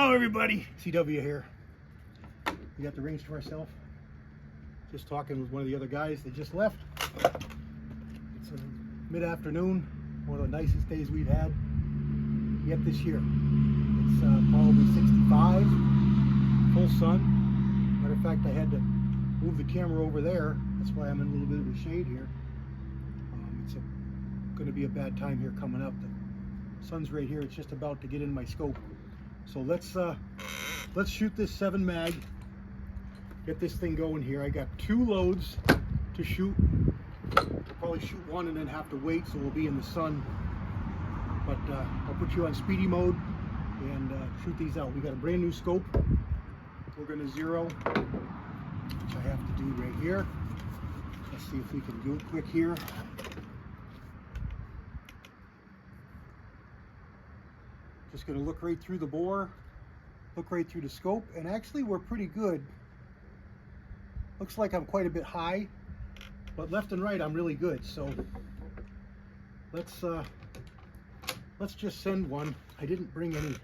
Hello everybody, CW here. We got the range to ourselves. Just talking with one of the other guys. They just left. It's a mid-afternoon, one of the nicest days we've had yet this year. It's probably 65, full sun. Matter of fact, I had to move the camera over there. That's why I'm in a little bit of the shade here. It's going to be a bad time here coming up. The sun's right here. It's just about to get in my scope. So let's shoot this 7 mag. Get this thing going here. I got 2 loads to shoot. Probably shoot one and then have to wait, so we'll be in the sun. But I'll put you on speedy mode and shoot these out. We got a brand new scope. We're going to zero, which I have to do right here. Let's see if we can do it quick here. Just going to look right through the bore, look right through the scope, and actually we're pretty good. Looks like I'm quite a bit high, but left and right I'm really good. So let's just send one. I didn't bring any.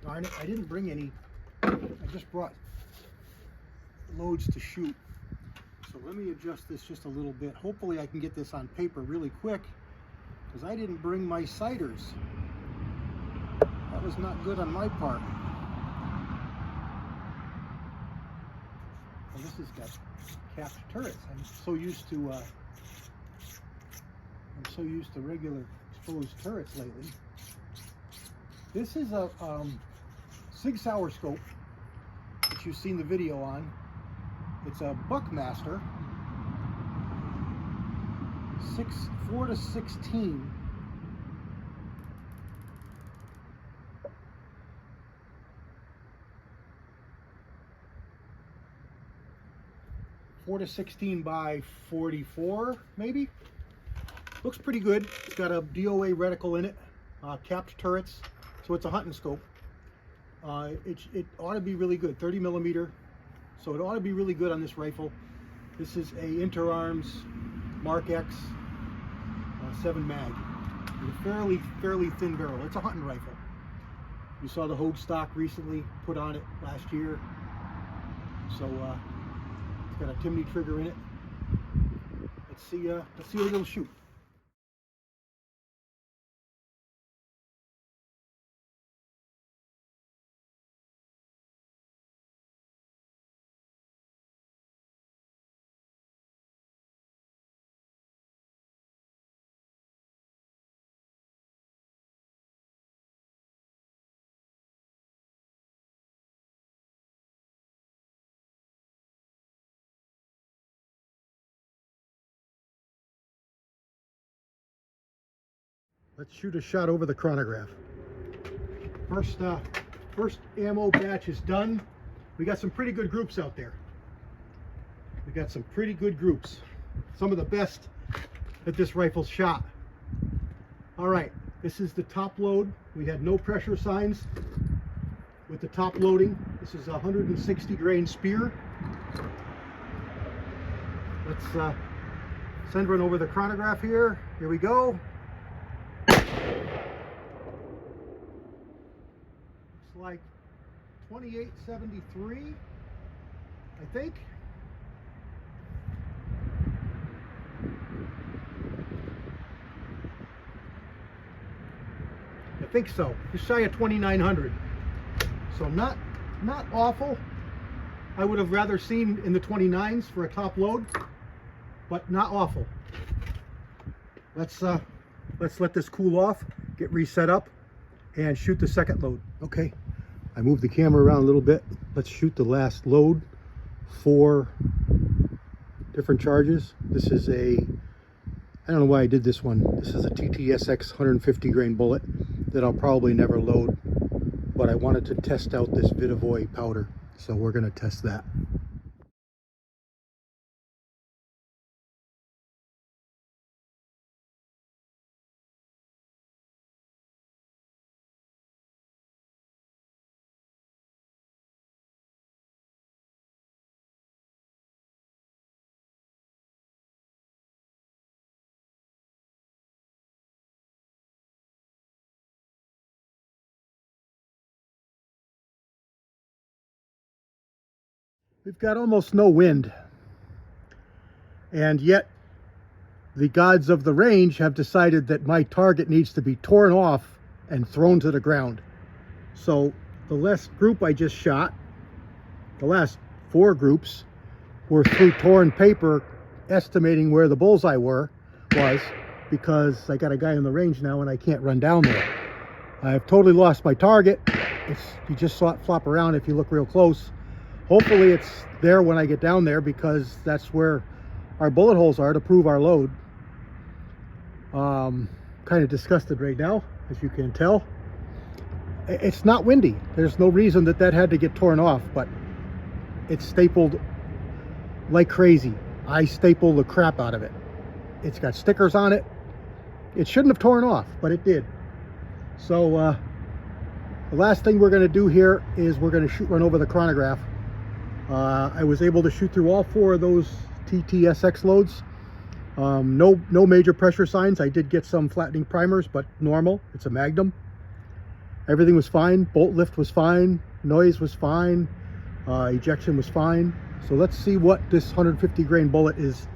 Darn it! I didn't bring any. I just brought loads to shoot. So let me adjust this just a little bit. Hopefully I can get this on paper really quick, because I didn't bring my sighters. That was not good on my part. Well, this has got capped turrets. I'm so used to regular exposed turrets lately. This is a Sig Sauer scope that you've seen the video on. It's a Buckmaster 4 to 16. 4 to 16 by 44, maybe. Looks pretty good. It's got a DOA reticle in it, capped turrets, so it's a hunting scope. It ought to be really good, 30 millimeter, so it ought to be really good on this rifle. This is a Interarms Mark X 7 mag, with a fairly thin barrel. It's a hunting rifle. You saw the Hogue stock recently put on it last year, so got a Timney trigger in it. Let's see what it'll shoot. Let's shoot a shot over the chronograph. First ammo batch is done. We got some pretty good groups out there. We got some pretty good groups. Some of the best that this rifle's shot. All right, this is the top load. We had no pressure signs with the top loading. This is a 160 grain spear. Let's send one over the chronograph here. Here we go. Like 2873, I think. I think so. Just shy of 2900. So not awful. I would have rather seen in the 29s for a top load, but not awful. Let's let this cool off, get reset up, and shoot the second load. Okay. I moved the camera around a little bit. Let's shoot the last load. 4 different charges. This is I don't know why I did this one. This is a TTSX 150 grain bullet that I'll probably never load, but I wanted to test out this Vitavoy powder, so we're going to test that. We've got almost no wind, and yet the gods of the range have decided that my target needs to be torn off and thrown to the ground. So the last group I just shot, the last 4 groups, were through torn paper estimating where the bullseye was, because I got a guy on the range now and I can't run down there. I've totally lost my target. You just saw it flop around if you look real close. Hopefully it's there when I get down there, because that's where our bullet holes are to prove our load. Kind of disgusted right now, as you can tell. It's not windy. There's no reason that had to get torn off, but it's stapled like crazy. I stapled the crap out of it. It's got stickers on it. It shouldn't have torn off, but it did. So the last thing we're going to do here is we're going to run over the chronograph. I was able to shoot through all 4 of those TTSX loads. No major pressure signs. I did get some flattening primers, but normal. It's a Magnum. Everything was fine. Bolt lift was fine. Noise was fine. Ejection was fine. So let's see what this 150 grain bullet is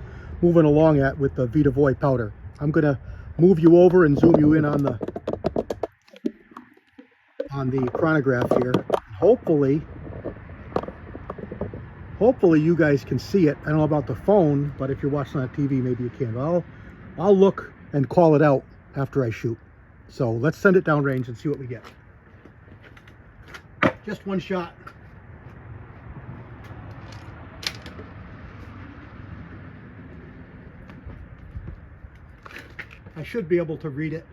moving along at with the Vita Void powder. I'm going to move you over and zoom you in on the chronograph here. Hopefully you guys can see it. I don't know about the phone, but if you're watching on TV, maybe you can. I'll look and call it out after I shoot. So let's send it downrange and see what we get. Just one shot. I should be able to read it.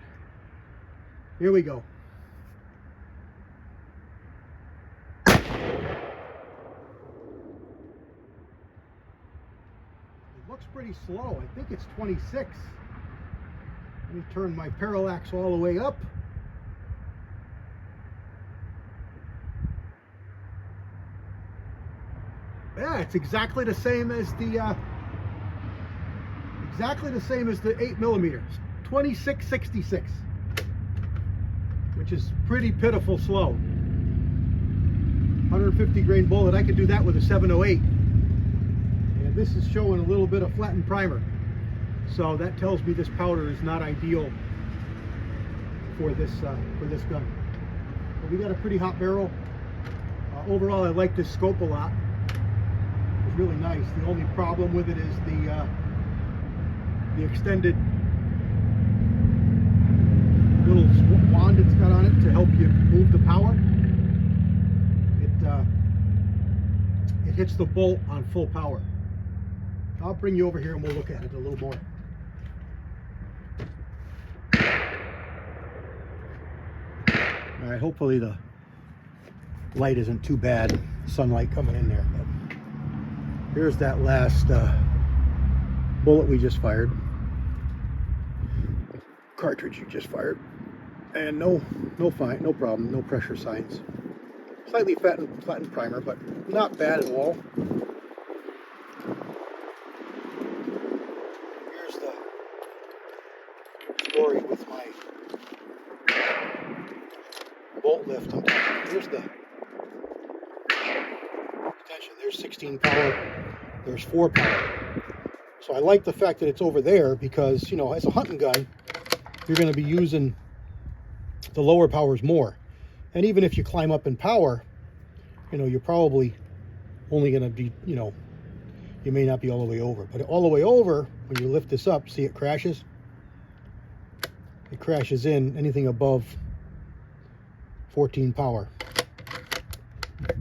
Here we go. Looks pretty slow. I think it's 26. Let me turn my parallax all the way up. Yeah, it's exactly the same as the 8mm. 26.66, which is pretty pitiful slow. 150 grain bullet. I could do that with a 708. This is showing a little bit of flattened primer, so that tells me this powder is not ideal for this gun. But we got a pretty hot barrel. Overall, I like this scope a lot. It's really nice. The only problem with it is the extended little wand it's got on it to help you move the power. It hits the bolt on full power. I'll bring you over here and we'll look at it a little more. All right, hopefully the light isn't too bad, sunlight coming in there. But here's that last bullet we just fired. Cartridge you just fired. And no problem, no pressure signs. Slightly flattened primer, but not bad at all. Story with my bolt lift. Here's the tension. There's 16 power. There's 4 power. So I like the fact that it's over there because, you know, as a hunting gun, you're going to be using the lower powers more. And even if you climb up in power, you know, you're probably only going to be, you know, you may not be all the way over. But all the way over, when you lift this up, see it crashes? It crashes in anything above 14 power.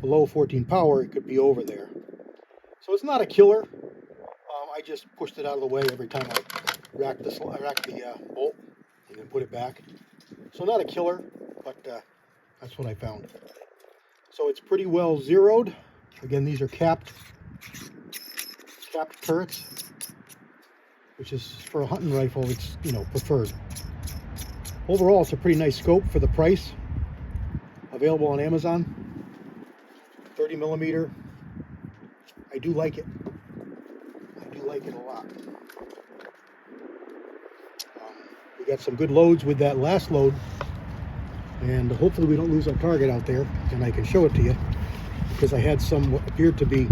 Below 14 power, it could be over there. So it's not a killer. I just pushed it out of the way every time I racked the bolt and then put it back. So not a killer, but that's what I found. So it's pretty well zeroed. Again, these are capped turrets, which is for a hunting rifle. It's, you know, preferred. Overall, it's a pretty nice scope for the price. Available on Amazon. 30mm. I do like it. I do like it a lot. We got some good loads with that last load, and hopefully we don't lose our target out there, and I can show it to you because I had some what appeared to be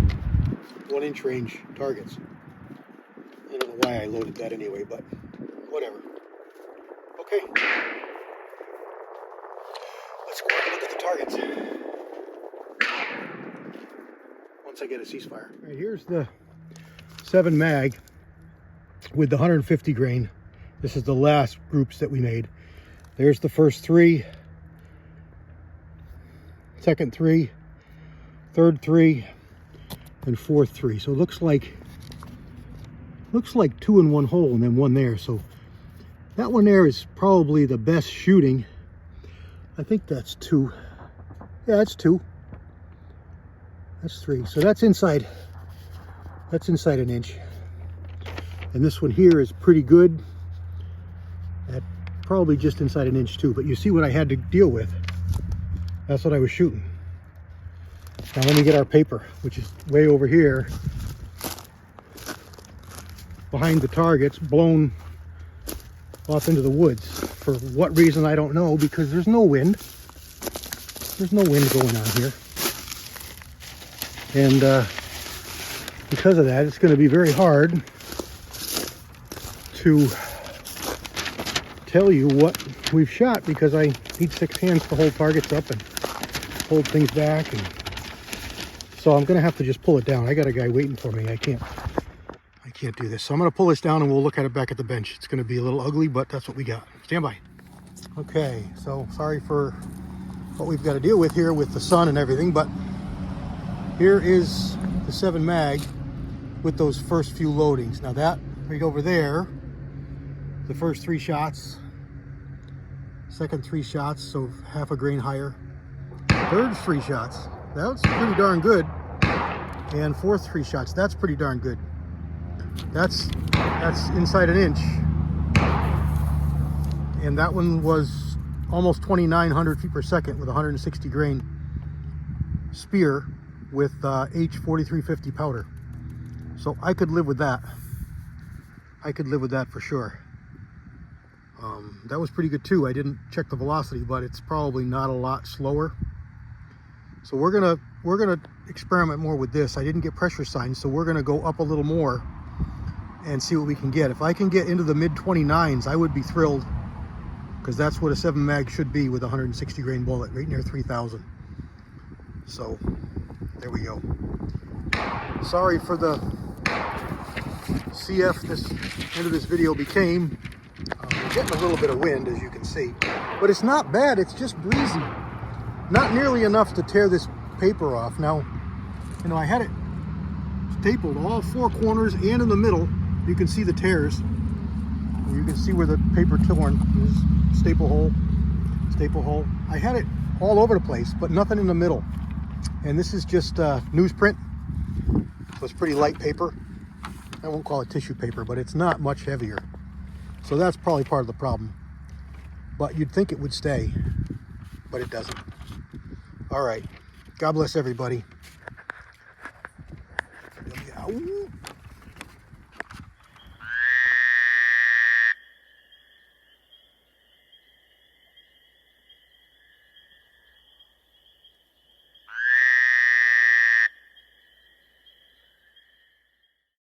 1-inch range targets. I don't know why I loaded that anyway, but whatever. Okay. Let's go and look at the targets. Once I get a ceasefire. All right, here's the 7 mag with the 150 grain. This is the last groups that we made. There's the first 3, second 3, third 3, and fourth 3. So it looks like 2 in one hole and then 1 there. So that one there is probably the best shooting. I think that's 2. Yeah, that's 2. That's 3. So that's inside. That's inside an inch. And this one here is pretty good. At probably just inside an inch too. But you see what I had to deal with. That's what I was shooting. Now let me get our paper, which is way over here behind the targets, blown off into the woods. For what reason, I don't know, because there's no wind. There's no wind going on here. And because of that, it's going to be very hard to tell you what we've shot, because I need 6 hands to hold targets up and hold things back. And so I'm going to have to just pull it down. I got a guy waiting for me. I can't do this. So I'm going to pull this down and we'll look at it back at the bench. It's going to be a little ugly, but that's what we got. Stand by. Okay, so sorry for what we've got to deal with here with the sun and everything, but here is the 7 mag with those first few loadings. Now that right over there, the first 3 shots, second 3 shots, so half a grain higher, third 3 shots, that's pretty darn good, and fourth 3 shots, that's pretty darn good. That's inside an inch, and that one was almost 2,900 feet per second with 160 grain spear with H4350 powder. So I could live with that. I could live with that for sure. That was pretty good too. I didn't check the velocity, but it's probably not a lot slower. So we're gonna experiment more with this. I didn't get pressure signs, so we're gonna go up a little more and see what we can get. If I can get into the mid 29s, I would be thrilled, because that's what a 7 mag should be with a 160 grain bullet, right near 3,000. So there we go. Sorry for the CF this end of this video became. We're getting a little bit of wind, as you can see, but it's not bad. It's just breezy, not nearly enough to tear this paper off. Now, you know, I had it stapled all 4 corners and in the middle. You can see the tears. You can see where the paper torn is. Staple hole, staple hole. I had it all over the place, but nothing in the middle. And this is just newsprint, so it's pretty light paper. I won't call it tissue paper, but it's not much heavier. So that's probably part of the problem. But you'd think it would stay, but it doesn't. All right. God bless everybody.